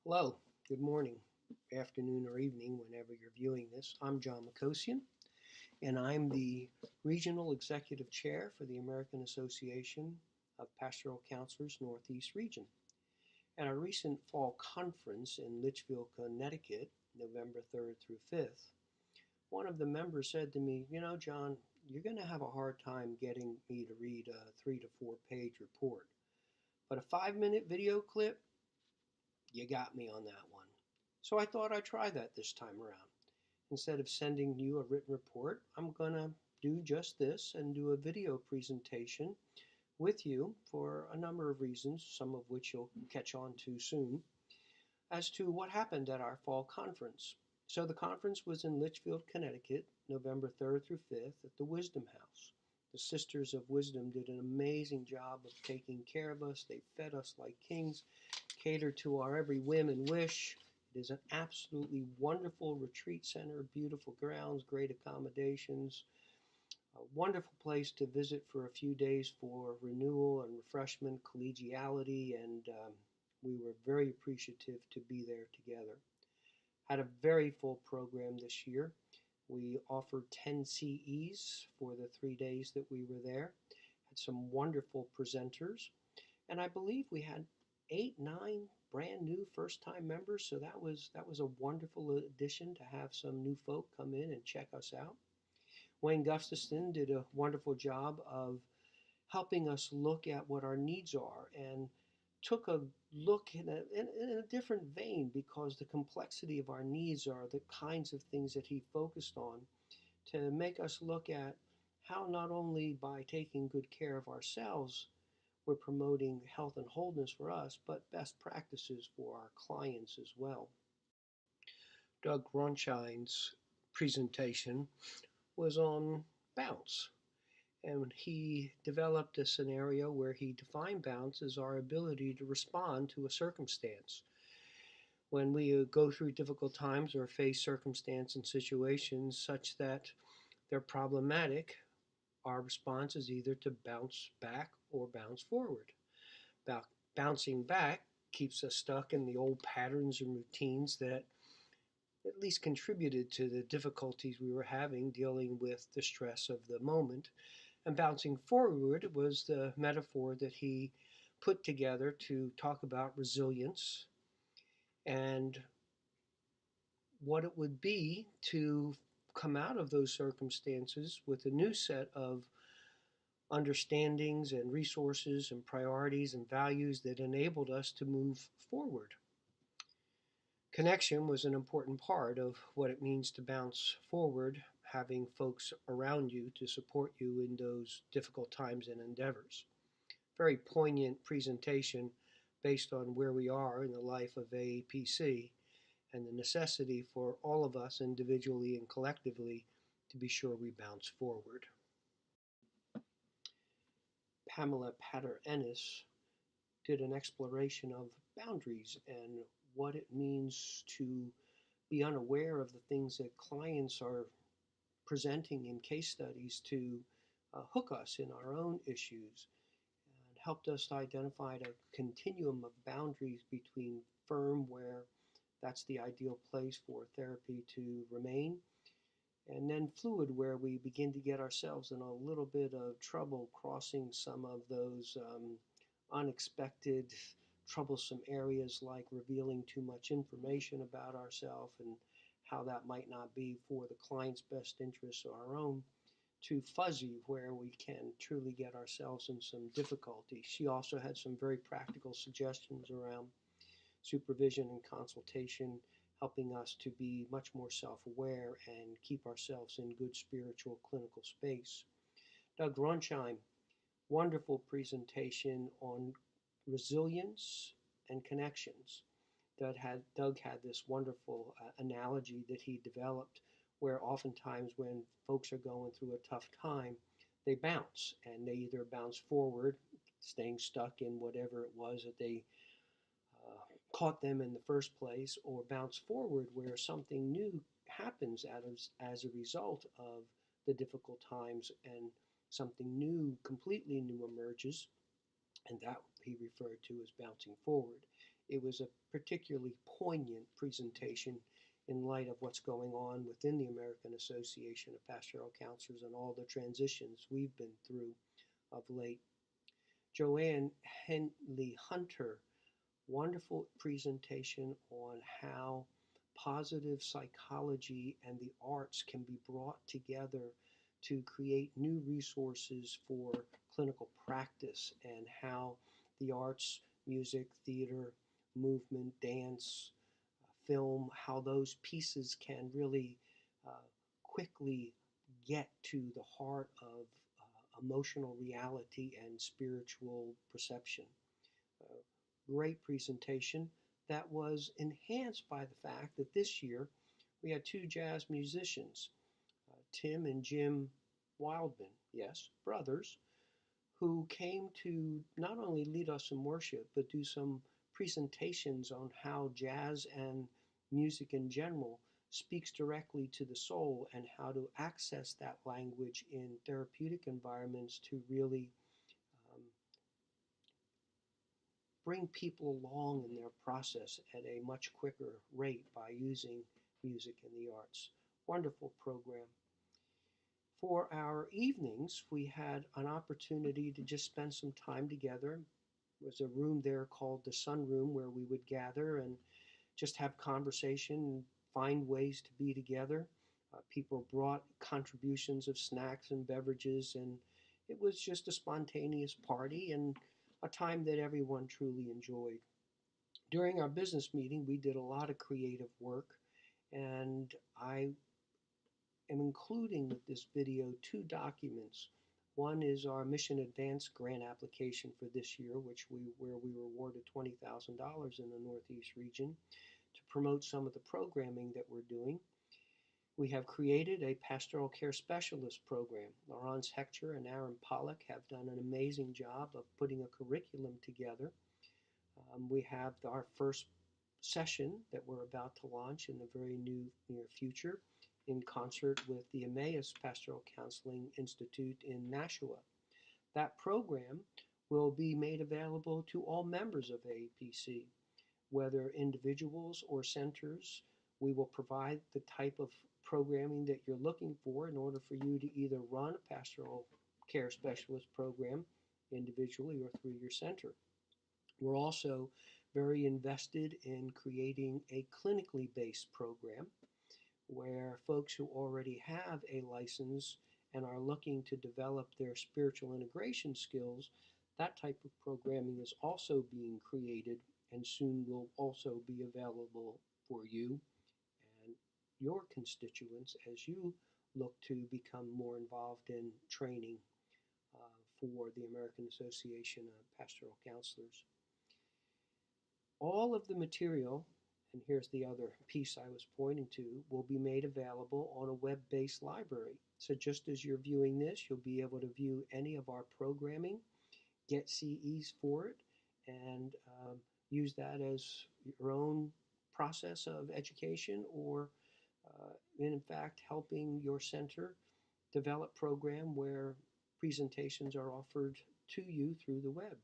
Hello, good morning, afternoon, or evening, whenever you're viewing this. I'm John Makosian, and I'm the Regional Executive Chair for the American Association of Pastoral Counselors Northeast Region. At our recent fall conference in Litchfield, Connecticut, November 3rd through 5th, one of the members said to me, John, you're going to have a hard time getting me to read a 3 to 4 page report. But a 5 minute video clip, you got me on that one. So I thought I'd try that this time around. Instead of sending you a written report, I'm going to do just this and do a video presentation with you for a number of reasons, some of which you'll catch on to soon, as to what happened at our fall conference. So the conference was in Litchfield, Connecticut, November 3rd through 5th at the Wisdom House. The Sisters of Wisdom did an amazing job of taking care of us. They fed us like kings, catered to our every whim and wish. It is an absolutely wonderful retreat center, beautiful grounds, great accommodations, a wonderful place to visit for a few days for renewal and refreshment, collegiality, and we were very appreciative to be there together. Had a very full program this year. We offered 10 CEs for the 3 days that we were there. Had some wonderful presenters, and I believe we had 8, 9 brand new first-time members. So that was a wonderful addition to have some new folk come in and check us out. Wayne Gustafson did a wonderful job of helping us look at what our needs are and took a look in a different vein, because the complexity of our needs are the kinds of things that he focused on to make us look at how not only by taking good care of ourselves we're promoting health and wholeness for us, but best practices for our clients as well. Doug Ronshine's presentation was on bounce, and he developed a scenario where he defined bounce as our ability to respond to a circumstance. When we go through difficult times or face circumstances and situations such that they're problematic, our response is either to bounce back or bounce forward. Bouncing back keeps us stuck in the old patterns and routines that at least contributed to the difficulties we were having dealing with the stress of the moment. And bouncing forward was the metaphor that he put together to talk about resilience and what it would be to come out of those circumstances with a new set of understandings and resources and priorities and values that enabled us to move forward. Connection was an important part of what it means to bounce forward, having folks around you to support you in those difficult times and endeavors. Very poignant presentation based on where we are in the life of AAPC and the necessity for all of us individually and collectively to be sure we bounce forward. Pamela Patter-Ennis did an exploration of boundaries and what it means to be unaware of the things that clients are presenting in case studies to hook us in our own issues, and helped us to identify a continuum of boundaries between firm, where that's the ideal place for therapy to remain, and then fluid, where we begin to get ourselves in a little bit of trouble crossing some of those unexpected, troublesome areas, like revealing too much information about ourselves and how that might not be for the client's best interests or our own, to fuzzy, where we can truly get ourselves in some difficulty. She also had some very practical suggestions around supervision and consultation, helping us to be much more self-aware and keep ourselves in good spiritual clinical space. Doug Ronshine, wonderful presentation on resilience and connections. Doug had this wonderful analogy that he developed, where oftentimes when folks are going through a tough time, they bounce, and they either bounce forward, staying stuck in whatever it was that they caught them in the first place, or bounce forward where something new happens as a result of the difficult times, and something new, completely new emerges, and that he referred to as bouncing forward. it was a particularly poignant presentation in light of what's going on within the American Association of Pastoral Counselors and all the transitions we've been through of late. Joanne Henley Hunter, wonderful presentation on how positive psychology and the arts can be brought together to create new resources for clinical practice, and how the arts, music, theater, movement, dance, film, how those pieces can really uh, quickly get to the heart of emotional reality and spiritual perception. Uh, Great presentation that was enhanced by the fact that this year we had two jazz musicians, Tim and Jim Wildman, yes, brothers, who came to not only lead us in worship, but do some presentations on how jazz and music in general speaks directly to the soul, and how to access that language in therapeutic environments to really um, bring people along in their process at a much quicker rate by using music and the arts. Wonderful program. For our evenings, we had an opportunity to just spend some time together. There was a room there called the Sun Room where we would gather and just have conversation and find ways to be together. People brought contributions of snacks and beverages, and it was just a spontaneous party and a time that everyone truly enjoyed. During our business meeting, we did a lot of creative work, and I am including with this video two documents. One is our Mission Advance grant application for this year, where we were awarded $20,000 in the Northeast region to promote some of the programming that we're doing. We have created a pastoral care specialist program. Laurence Hector and Aaron Pollock have done an amazing job of putting a curriculum together. We have our first session that we're about to launch in the very near future in concert with the Emmaus Pastoral Counseling Institute in Nashua. That program will be made available to all members of AAPC, whether individuals or centers. We will provide the type of programming that you're looking for in order for you to either run a pastoral care specialist program individually or through your center. We're also very invested in creating a clinically based program where folks who already have a license and are looking to develop their spiritual integration skills, that type of programming is also being created and soon will also be available for you and your constituents as you look to become more involved in training for the American Association of Pastoral Counselors. All of the material, and here's the other piece I was pointing to, will be made available on a web-based library. So just as you're viewing this, you'll be able to view any of our programming, get CEs for it, and use that as your own process of education, or in fact helping your center develop program where presentations are offered to you through the web.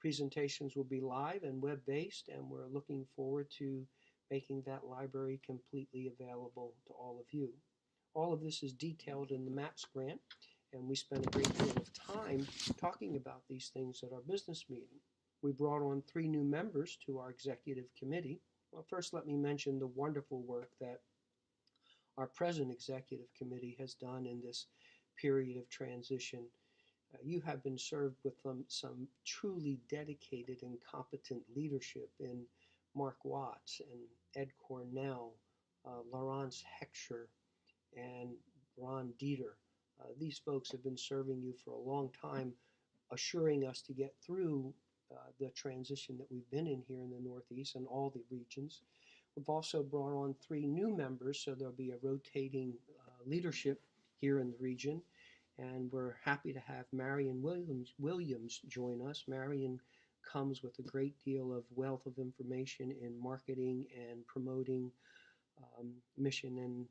Presentations will be live and web-based, and we're looking forward to making that library completely available to all of you. All of this is detailed in the MAPS grant, and we spent a great deal of time talking about these things at our business meeting. We brought on 3 new members to our executive committee. Well, first let me mention the wonderful work that our present executive committee has done in this period of transition. You have been served with some truly dedicated and competent leadership in Mark Watts and Ed Cornell, Laurence Hector, and Ron Dieter. These folks have been serving you for a long time, assuring us to get through the transition that we've been in here in the Northeast and all the regions. We've also brought on 3 new members, so there'll be a rotating leadership here in the region. And we're happy to have Marion Williams join us. Marion comes with a great deal of wealth of information in marketing and promoting mission and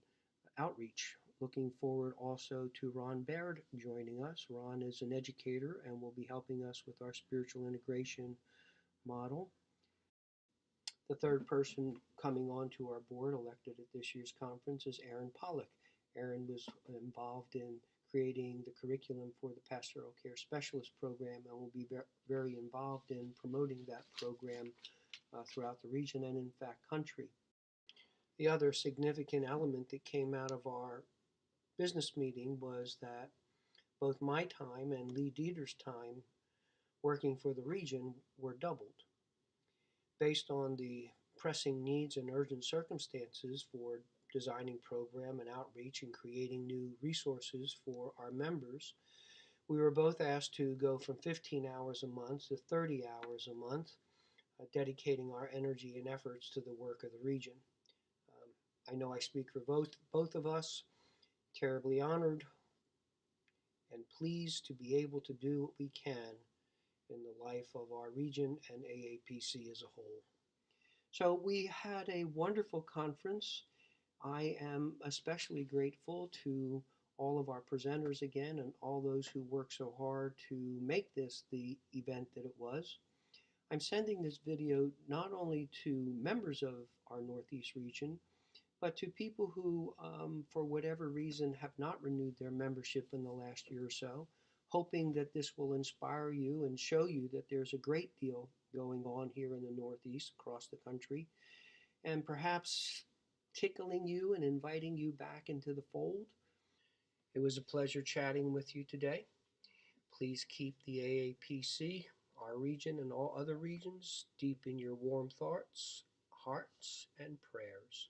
outreach. Looking forward also to Ron Baird joining us. Ron is an educator and will be helping us with our spiritual integration model. The third person coming onto our board elected at this year's conference is Aaron Pollock. Aaron was involved in creating the curriculum for the Pastoral Care Specialist program and will be very involved in promoting that program throughout the region and, in fact, country. The other significant element that came out of our business meeting was that both my time and Lee Dieter's time working for the region were doubled. Based on the pressing needs and urgent circumstances for designing program and outreach and creating new resources for our members, we were both asked to go from 15 hours a month to 30 hours a month, dedicating our energy and efforts to the work of the region. I know I speak for both of us, terribly honored and pleased to be able to do what we can in the life of our region and AAPC as a whole. So we had a wonderful conference. I am especially grateful to all of our presenters again and all those who worked so hard to make this the event that it was. I'm sending this video not only to members of our Northeast region, but to people who, for whatever reason, have not renewed their membership in the last year or so, hoping that this will inspire you and show you that there's a great deal going on here in the Northeast across the country, and perhaps tickling you and inviting you back into the fold. It was a pleasure chatting with you today. Please keep the AAPC, our region, and all other regions deep in your warm thoughts, hearts, and prayers.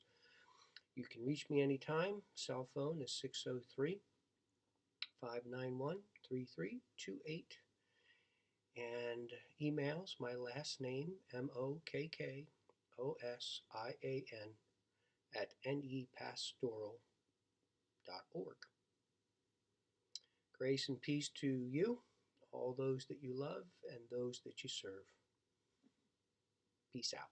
You can reach me anytime. Cell phone is 603-591-3328. And emails, my last name, MOKKOSIAN, @nepastoral.org. Grace and peace to you, all those that you love, and those that you serve. Peace out.